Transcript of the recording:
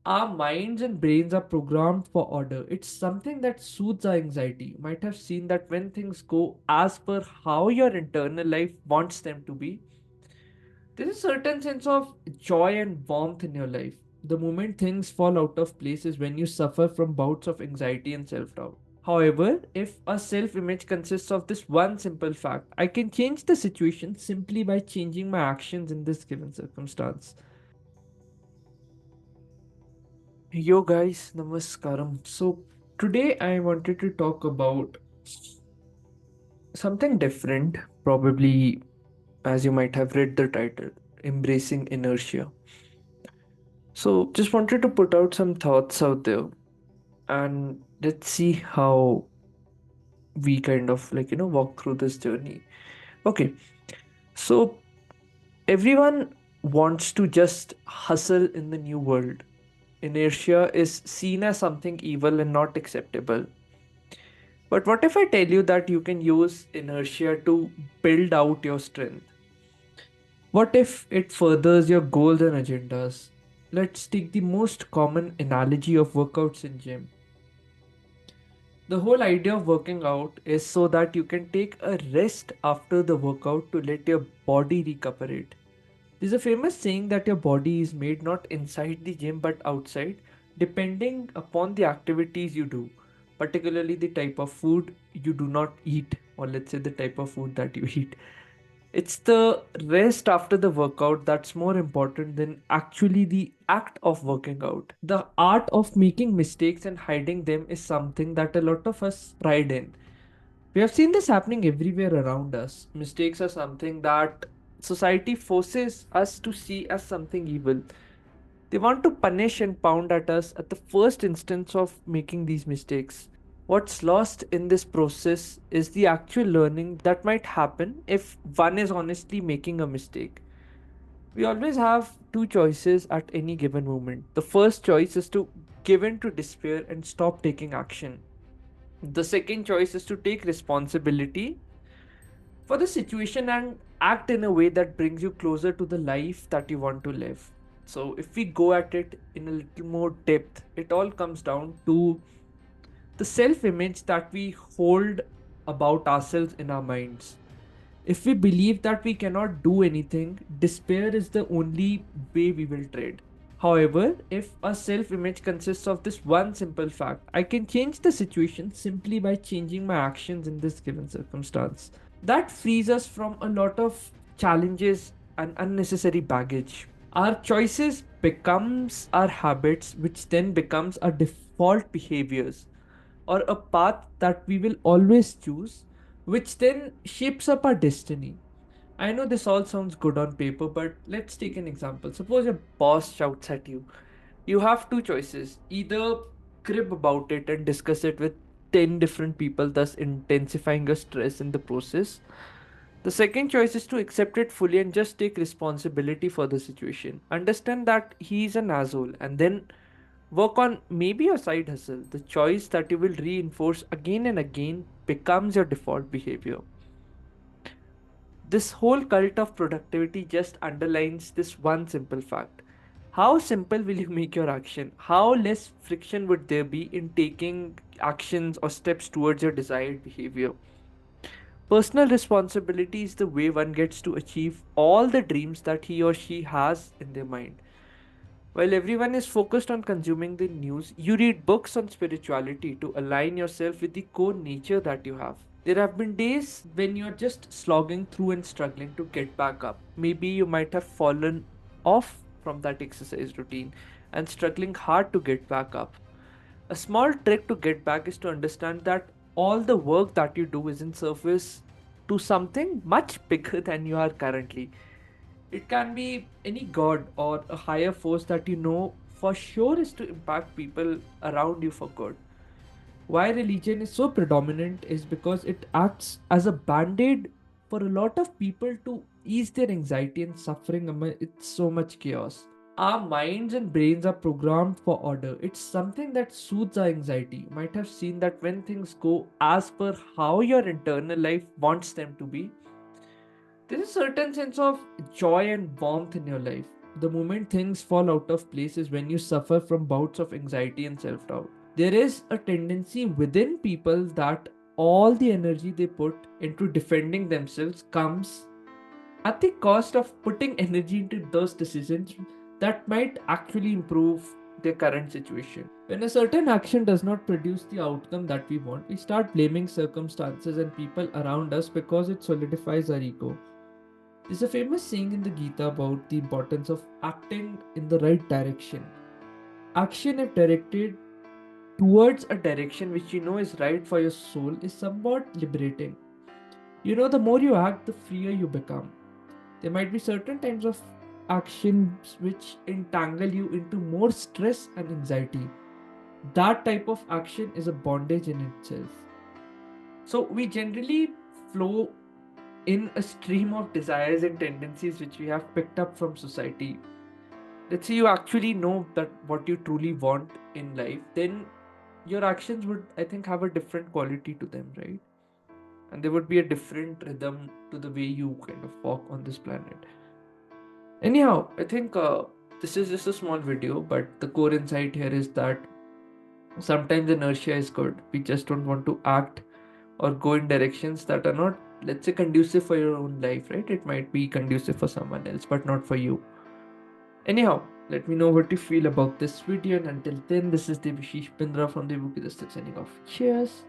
Our minds and brains are programmed for order. It's something that soothes our anxiety. You might have seen that when things go as per how your internal life wants them to be, there's a certain sense of joy and warmth in your life. The moment things fall out of place is when you suffer from bouts of anxiety and self doubt. However, if a self image consists of this one simple fact, I can change the situation simply by changing my actions in this given circumstance. Yo guys, namaskaram. So today I wanted to talk about something different, probably as you might have read the title, Embracing Inertia. So just wanted to put out some thoughts out there and let's see how we kind of walk through this journey. Okay, so everyone wants to just hustle in the new world. Inertia is seen as something evil and not acceptable. But what if I tell you that you can use inertia to build out your strength? What if it furthers your goals and agendas? Let's take the most common analogy of workouts in gym. The whole idea of working out is so that you can take a rest after the workout to let your body recuperate. There's a famous saying that your body is made not inside the gym but outside, depending upon the activities you do, particularly the type of food you do not eat, or let's say the type of food that you eat. It's the rest after the workout that's more important than actually the act of working out. The art of making mistakes and hiding them is something that a lot of us pride in. We have seen this happening everywhere around us. Mistakes are something that society forces us to see as something evil. They want to punish and pound at us at the first instance of making these mistakes. What's lost in this process is the actual learning that might happen if one is honestly making a mistake. We always have two choices at any given moment. The first choice is to give in to despair and stop taking action. The second choice is to take responsibility for the situation and act in a way that brings you closer to the life that you want to live. So, if we go at it in a little more depth, it all comes down to the self image that we hold about ourselves in our minds. If we believe that we cannot do anything, despair is the only way we will tread. However, if a self image consists of this one simple fact, I can change the situation simply by changing my actions in this given circumstance. That frees us from a lot of challenges and unnecessary baggage. Our choices becomes our habits, which then becomes our default behaviors or a path that we will always choose, which then shapes up our destiny. I know this all sounds good on paper, but let's take an example. Suppose your boss shouts at you. You have two choices: either crib about it and discuss it with 10 different people, thus intensifying your stress in the process. The second choice is to accept it fully and just take responsibility for the situation. Understand that he's an asshole and then work on maybe your side hustle. The choice that you will reinforce again and again becomes your default behavior. This whole cult of productivity just underlines this one simple fact. How simple will you make your action? How less friction would there be in taking actions or steps towards your desired behavior? Personal responsibility is the way one gets to achieve all the dreams that he or she has in their mind. While everyone is focused on consuming the news, you read books on spirituality to align yourself with the core nature that you have. There have been days when you're just slogging through and struggling to get back up. Maybe you might have fallen off from that exercise routine and struggling hard to get back up. A small trick to get back is to understand that all the work that you do is in service to something much bigger than you are currently. It can be any god or a higher force that you know for sure is to impact people around you for good. Why religion is so predominant is because it acts as a band aid for a lot of people to ease their anxiety and suffering amid so much chaos. Our minds and brains are programmed for order. It's something that soothes our anxiety. You might have seen that when things go as per how your internal life wants them to be, there's a certain sense of joy and warmth in your life. The moment things fall out of place is when you suffer from bouts of anxiety and self doubt. There is a tendency within people that all the energy they put into defending themselves comes at the cost of putting energy into those decisions that might actually improve their current situation. When a certain action does not produce the outcome that we want, we start blaming circumstances and people around us because it solidifies our ego. There's a famous saying in the Gita about the importance of acting in the right direction. Action, if directed towards a direction which you know is right for your soul, is somewhat liberating. You know, the more you act, the freer you become. There might be certain types of actions which entangle you into more stress and anxiety. That type of action is a bondage in itself. So we generally flow in a stream of desires and tendencies which we have picked up from society. Let's say you actually know that what you truly want in life, then your actions would, I think, have a different quality to them, right? And there would be a different rhythm to the way you kind of walk on this planet. Anyhow, I think this is just a small video, but the core insight here is that sometimes inertia is good. We just don't want to act or go in directions that are not, let's say, conducive for your own life, right? It might be conducive for someone else, but not for you. Anyhow, let me know what you feel about this video. And until then, this is Debashish Pindra from Debu Ki Dastak signing off. Cheers.